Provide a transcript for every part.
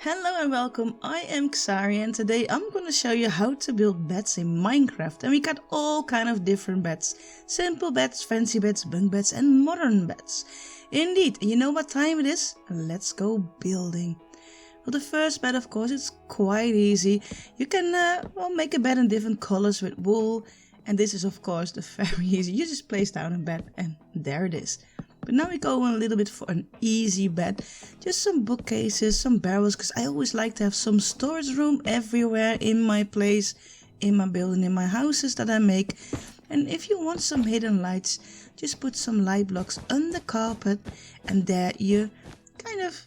Hello and welcome, I am Xari and today I'm going to show you how to build beds in Minecraft. And we got all kind of different beds. Simple beds, fancy beds, bunk beds and modern beds. Indeed, you know what time it is? Let's go building. Well, the first bed, of course, it's quite easy. You can make a bed in different colors with wool. And this is, of course, the very easy. You just place down a bed and there it is. But now we go a little bit for an easy bed. Just some bookcases, some barrels, because I always like to have some storage room everywhere in my place, in my building, in my houses that I make. And if you want some hidden lights, just put some light blocks on the carpet and there you kind of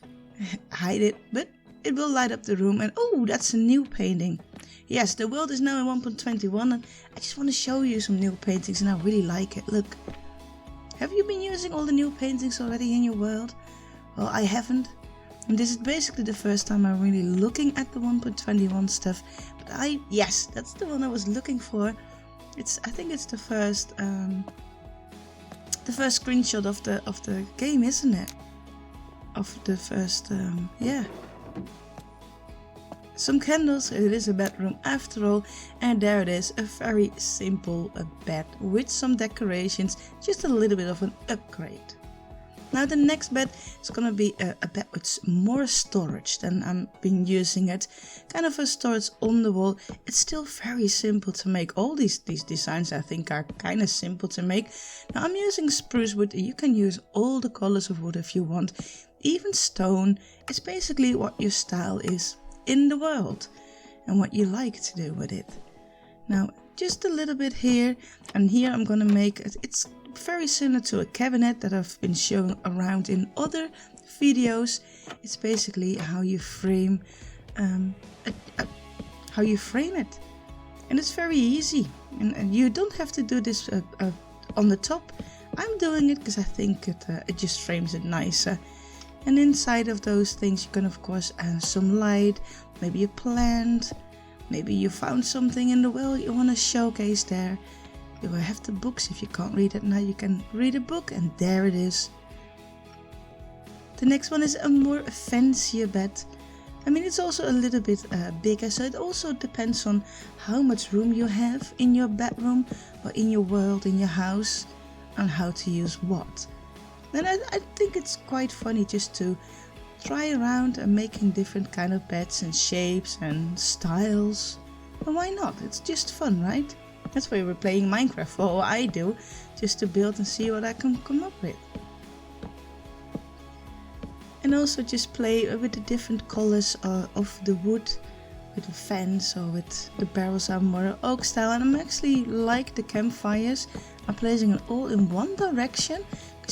hide it, but it will light up the room. And oh, that's a new painting. Yes, the world is now in 1.21 and I just want to show you some new paintings and I really like it. Look. Have you been using all the new paintings already in your world? Well, I haven't. And this is basically the first time I'm really looking at the 1.21 stuff. But yes, that's the one I was looking for. I think it's the first screenshot of the game, isn't it? Of the first, yeah. Some candles, it is a bedroom after all, and there it is, a very simple bed with some decorations, just a little bit of an upgrade. Now the next bed is gonna be a bed with more storage than I've been using it, kind of a storage on the wall. It's still very simple to make. All these designs I think are kind of simple to make. Now I'm using spruce wood. You can use all the colors of wood if you want, even stone. It's basically what your style is in the world and what you like to do with it. Now just a little bit here and here I'm gonna make it. It's very similar to a cabinet that I've been showing around in other videos. It's basically how you frame it, and it's very easy and you don't have to do this on the top. I'm doing it because I think it just frames it nicer. And inside of those things you can of course add some light, maybe a plant, maybe you found something in the world you want to showcase there. You will have the books. If you can't read it now, you can read a book and there it is. The next one is a more fancier bed. I mean, it's also a little bit bigger, so it also depends on how much room you have in your bedroom or in your world, in your house, and how to use what. And I think it's quite funny just to try around and making different kind of beds and shapes and styles. Well, why not? It's just fun, right? That's why we're playing Minecraft. Well, I do, just to build and see what I can come up with. And also just play with the different colors of the wood, with the fence or with the barrels are more oak style. And I'm actually like the campfires. I'm placing it all in one direction.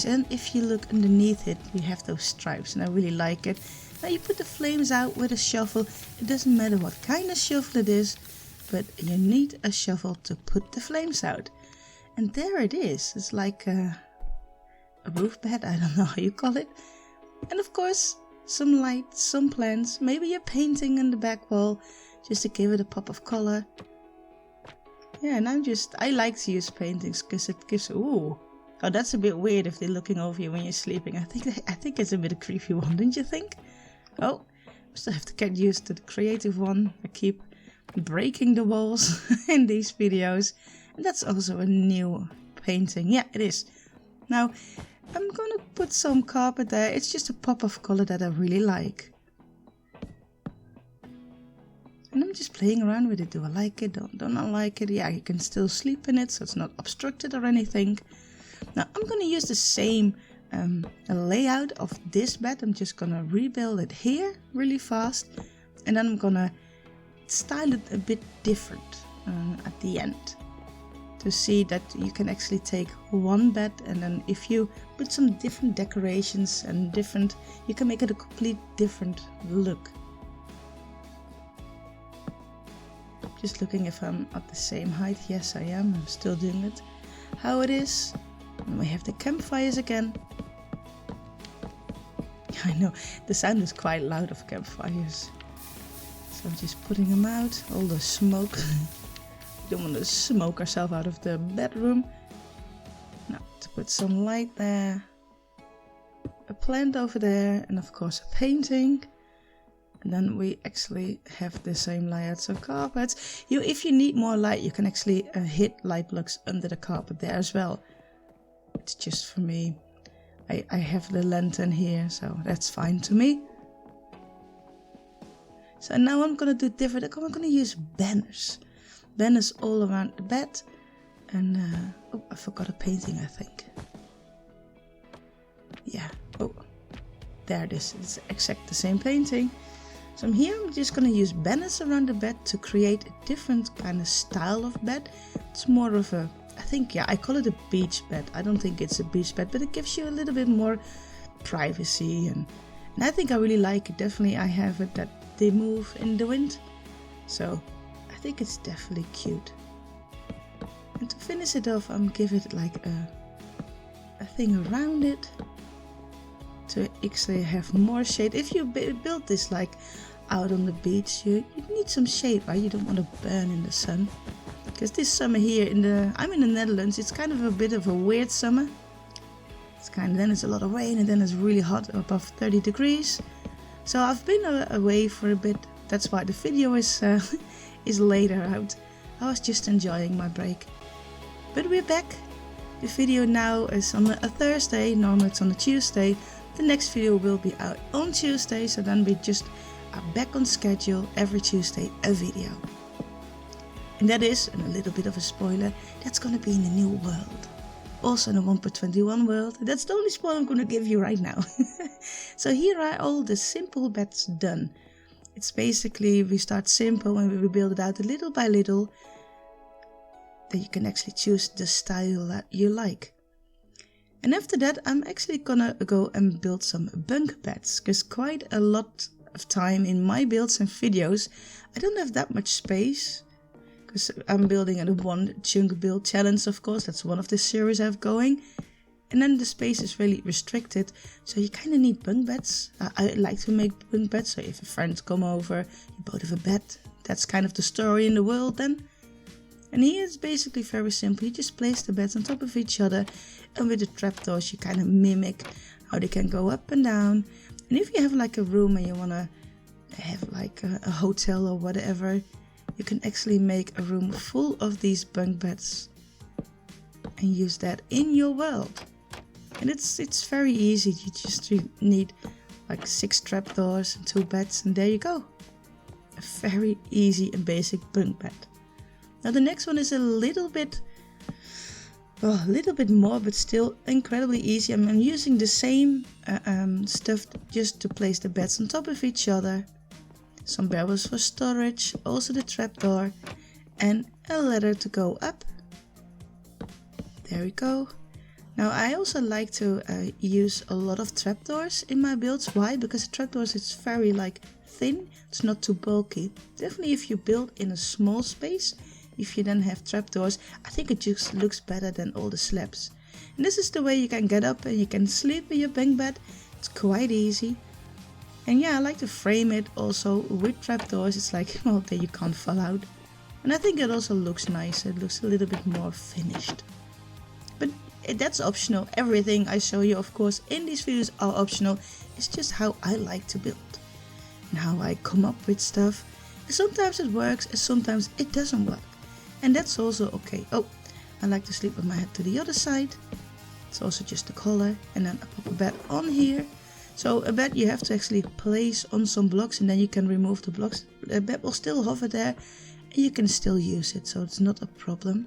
And if you look underneath it, you have those stripes and I really like it. Now you put the flames out with a shovel. It doesn't matter what kind of shovel it is, but you need a shovel to put the flames out. And there it is. It's like a roof bed, I don't know how you call it. And of course, some light, some plants, maybe a painting in the back wall, just to give it a pop of color. Yeah, and I like to use paintings because it gives, ooh. Oh, that's a bit weird if they're looking over you when you're sleeping. I think it's a bit of a creepy one, don't you think? Oh, I still have to get used to the creative one. I keep breaking the walls in these videos. And that's also a new painting. Yeah, it is. Now, I'm gonna put some carpet there. It's just a pop of color that I really like. And I'm just playing around with it. Do I like it? Don't I like it? Yeah, you can still sleep in it, so it's not obstructed or anything. Now I'm going to use the same layout of this bed. I'm just going to rebuild it here really fast. And then I'm going to style it a bit different at the end. To see that you can actually take one bed and then if you put some different decorations and different, you can make it a complete different look. Just looking if I'm at the same height. Yes, I am. I'm still doing it how it is. And we have the campfires again. I know, the sound is quite loud of campfires. So I'm just putting them out, all the smoke. We don't want to smoke ourselves out of the bedroom. Now, to put some light there. A plant over there, and of course a painting. And then we actually have the same layouts of carpets. If you need more light, you can actually hit light blocks under the carpet there as well. It's just for me. I have the lantern here, so that's fine to me. So now I'm gonna do different. I'm gonna use banners. Banners all around the bed. And oh, I forgot a painting, I think. Yeah. Oh, there it is. It's exactly the same painting. So I'm just gonna use banners around the bed to create a different kind of style of bed. It's more of a, I think, yeah, I call it a beach bed. I don't think it's a beach bed, but it gives you a little bit more privacy, and I think I really like it. Definitely I have it that they move in the wind, so I think it's definitely cute. And to finish it off, I'm give it like a thing around it to actually have more shade. If you build this like out on the beach, you need some shade, right? You don't want to burn in the sun. Because this summer here I'm in the Netherlands, it's kind of a bit of a weird summer. It's then it's a lot of rain, and then it's really hot, above 30 degrees. So I've been away for a bit. That's why the video is later out. I was just enjoying my break. But we're back. The video now is on a Thursday. Normally it's on a Tuesday. The next video will be out on Tuesday, so then we just are back on schedule. Every Tuesday a video. And that is, and a little bit of a spoiler, that's gonna be in a new world. Also in a 1.21 world. That's the only spoiler I'm gonna give you right now. So here are all the simple beds done. It's basically, we start simple and we build it out little by little. Then you can actually choose the style that you like. And after that, I'm actually gonna go and build some bunk beds, because quite a lot of time in my builds and videos, I don't have that much space, because I'm building a one chunk build challenge, of course. That's one of the series I have going. And then the space is really restricted, so you kind of need bunk beds. I like to make bunk beds, so if a friend come over, you both have a bed. That's kind of the story in the world then. And here it's basically very simple. You just place the beds on top of each other, and with the trapdoors you kind of mimic how they can go up and down. And if you have like a room and you want to have like a hotel or whatever, you can actually make a room full of these bunk beds and use that in your world. And it's very easy. You just need like 6 trapdoors and 2 beds, and there you go. A very easy and basic bunk bed. Now the next one is a little bit more, but still incredibly easy. I'm using the same stuff just to place the beds on top of each other. Some barrels for storage, also the trapdoor, and a ladder to go up. There we go. Now I also like to use a lot of trapdoors in my builds. Why? Because the trapdoors, it's very like thin, it's not too bulky. Definitely if you build in a small space, if you then have trapdoors, I think it just looks better than all the slabs. And this is the way you can get up and you can sleep in your bunk bed. It's quite easy. And yeah, I like to frame it also with trapdoors. It's like, well, there you can't fall out. And I think it also looks nicer. It looks a little bit more finished. But that's optional. Everything I show you, of course, in these videos are optional. It's just how I like to build and how I come up with stuff. And sometimes it works and sometimes it doesn't work. And that's also okay. Oh, I like to sleep with my head to the other side. It's also just the color. And then I pop a bed on here. So a bed you have to actually place on some blocks, and then you can remove the blocks. The bed will still hover there and you can still use it, so it's not a problem.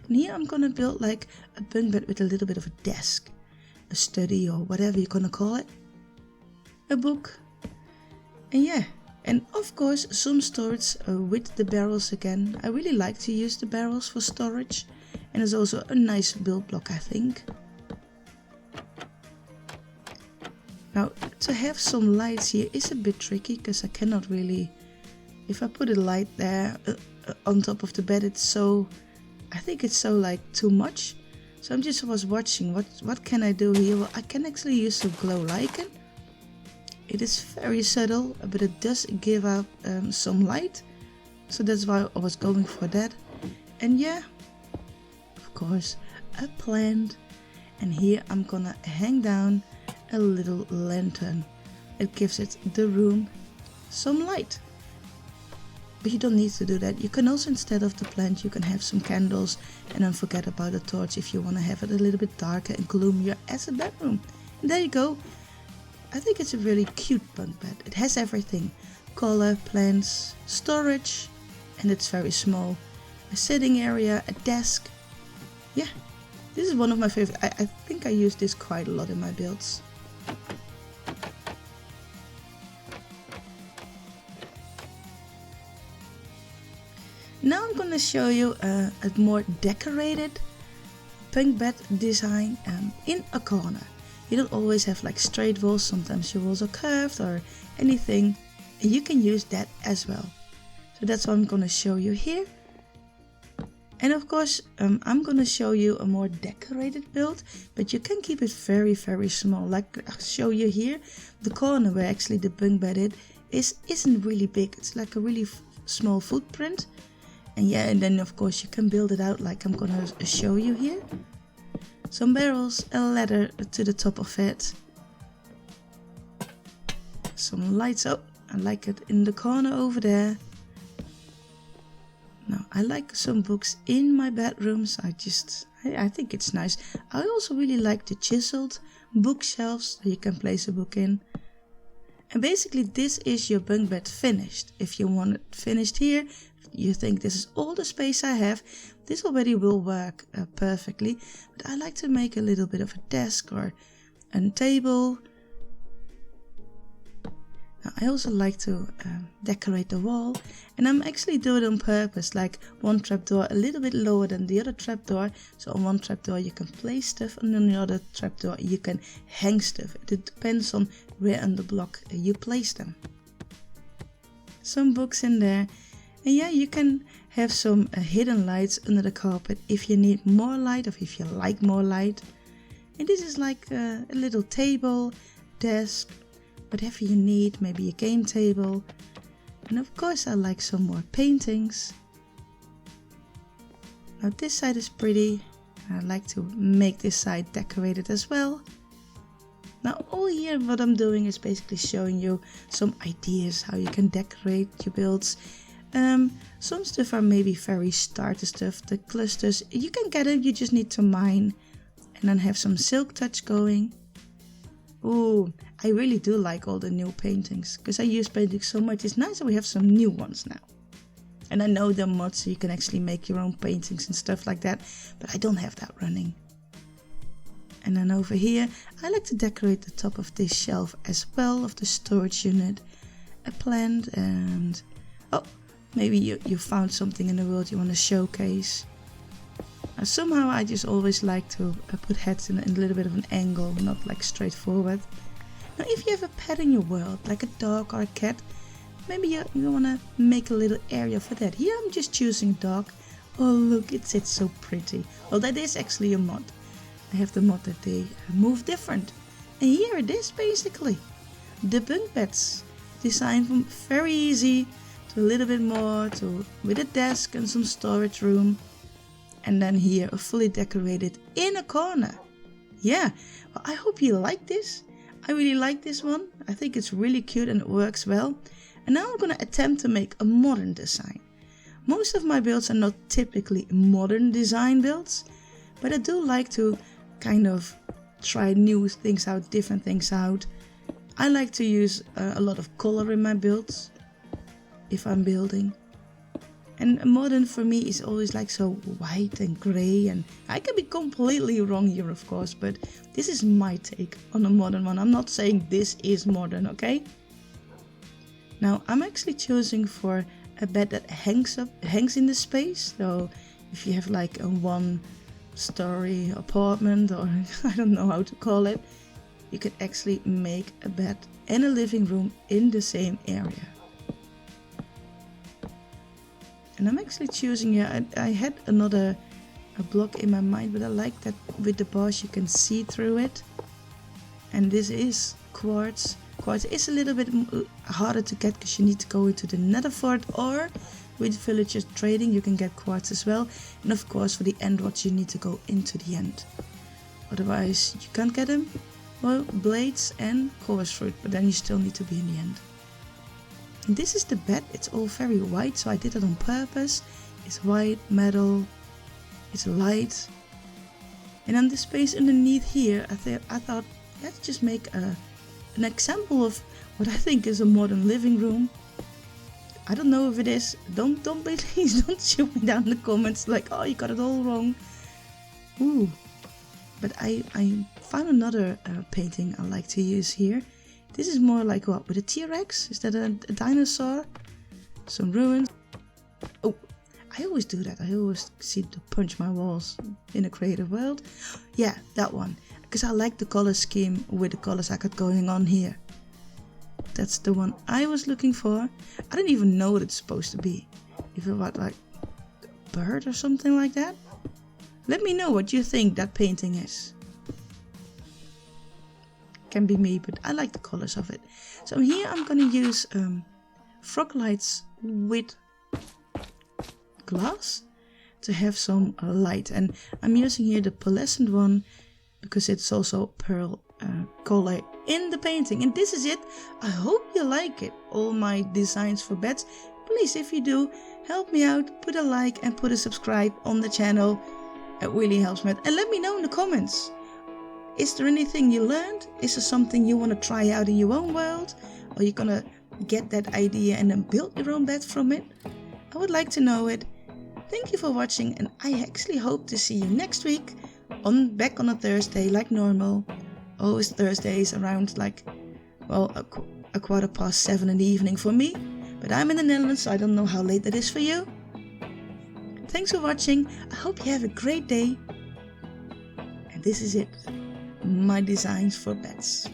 And here I'm gonna build like a bunk bed with a little bit of a desk, a study or whatever you're gonna call it, a book, and yeah. And of course some storage with the barrels again. I really like to use the barrels for storage, and it's also a nice build block, I think. Now to have some lights here is a bit tricky, because I cannot really, if I put a light there on top of the bed, it's so, I think it's so like too much. So I was watching what can I do here. Well, I can actually use some glow lichen. It is very subtle, but it does give out some light, so that's why I was going for that. And yeah, of course a plant, and here I'm gonna hang down a little lantern. It gives it the room some light. But you don't need to do that. You can also, instead of the plant, you can have some candles and then forget about the torch if you want to have it a little bit darker and gloomier as a bedroom. And there you go. I think it's a really cute bunk bed. It has everything. Color, plants, storage, and it's very small. A sitting area, a desk. Yeah, this is one of my favorite. I think I use this quite a lot in my builds. Now I'm gonna show you a more decorated bunk bed design in a corner. You don't always have like straight walls, sometimes your walls are curved or anything, and you can use that as well. So that's what I'm gonna show you here. And of course I'm gonna show you a more decorated build, but you can keep it very small. Like I'll show you here, the corner where actually the bunk bed isn't really big. It's like a really small footprint. And yeah, and then of course you can build it out like I'm gonna show you here. Some barrels, a ladder to the top of it. Some lights. Oh, I like it in the corner over there. Now I like some books in my bedrooms. I think it's nice. I also really like the chiseled bookshelves that you can place a book in. And basically this is your bunk bed finished. If you want it finished here, you think this is all the space I have, this already will work perfectly. But I like to make a little bit of a desk or a table. Now, I also like to decorate the wall, and I'm actually doing it on purpose, like one trapdoor a little bit lower than the other trapdoor. So on one trapdoor you can place stuff, and on the other trapdoor you can hang stuff. It depends on where on the block you place them. Some books in there. And yeah, you can have some hidden lights under the carpet if you need more light or if you like more light. And this is like a little table, desk, whatever you need, maybe a game table. And of course I like some more paintings. Now this side is pretty. I like to make this side decorated as well. Now all here what I'm doing is basically showing you some ideas how you can decorate your builds. Some stuff are maybe very starter stuff, the clusters, you can get it, you just need to mine and then have some silk touch going. Oh, I really do like all the new paintings, because I use paintings so much. It's nice that we have some new ones now. And I know the mods, so you can actually make your own paintings and stuff like that, but I don't have that running. And then over here, I like to decorate the top of this shelf as well, of the storage unit, a plant, and oh, maybe you found something in the world you want to showcase. Somehow I just always like to put heads in a little bit of an angle, not like straightforward. Now if you have a pet in your world, like a dog or a cat, maybe you want to make a little area for that. Here I'm just choosing dog. Oh look, it sits so pretty. Well, that is actually a mod. I have the mod that they move different. And here it is basically. The bunk beds. Designed from very easy to a little bit more, to with a desk and some storage room. And then here a fully decorated in a corner. Yeah, well, I hope you like this. I really like this one. I think it's really cute and it works well. And now I'm gonna attempt to make a modern design. Most of my builds are not typically modern design builds, but I do like to kind of try new things out, different things out. I like to use a lot of color in my builds if I'm building. And modern for me is always like so white and grey, and I can be completely wrong here of course, but this is my take on a modern one. I'm not saying this is modern, okay? Now I'm actually choosing for a bed that hangs in the space. So if you have like a one-story apartment, or I don't know how to call it, you could actually make a bed and a living room in the same area. And I'm actually choosing here, I had a block in my mind, but I like that with the bars you can see through it. And this is quartz. Quartz is a little bit harder to get because you need to go into the nether fort, or with villagers trading you can get quartz as well. And of course for the end rods you need to go into the end. Otherwise you can't get them. Well, blades and coarse fruit, but then you still need to be in the end. And this is the bed. It's all very white, so I did it on purpose. It's white, metal, it's light. And on the space underneath here, I thought let's just make an example of what I think is a modern living room. I don't know if it is. Please don't shoot me down in the comments like, oh, you got it all wrong. Ooh. But I found another painting I like to use here. This is more like what, with a T-Rex? Is that a dinosaur? Some ruins. Oh, I always do that. I always seem to punch my walls in a creative world. Yeah, that one. Because I like the color scheme with the colors I got going on here. That's the one I was looking for. I don't even know what it's supposed to be. If it was like a bird or something like that. Let me know what you think that painting is. Can be me, but I like the colors of it. So here I'm gonna use frog lights with glass to have some light. And I'm using here the pearlescent one because it's also pearl color in the painting. And this is it. I hope you like it. All my designs for beds. Please, if you do, help me out. Put a like and put a subscribe on the channel. It really helps me. And let me know in the comments. Is there anything you learned? Is there something you want to try out in your own world? Or you're gonna get that idea and then build your own bed from it? I would like to know it. Thank you for watching, and I actually hope to see you next week back on a Thursday like normal. Always Thursdays around like, well, a 7:15 in the evening for me. But I'm in the Netherlands, so I don't know how late that is for you. Thanks for watching. I hope you have a great day. And this is it. My designs for beds.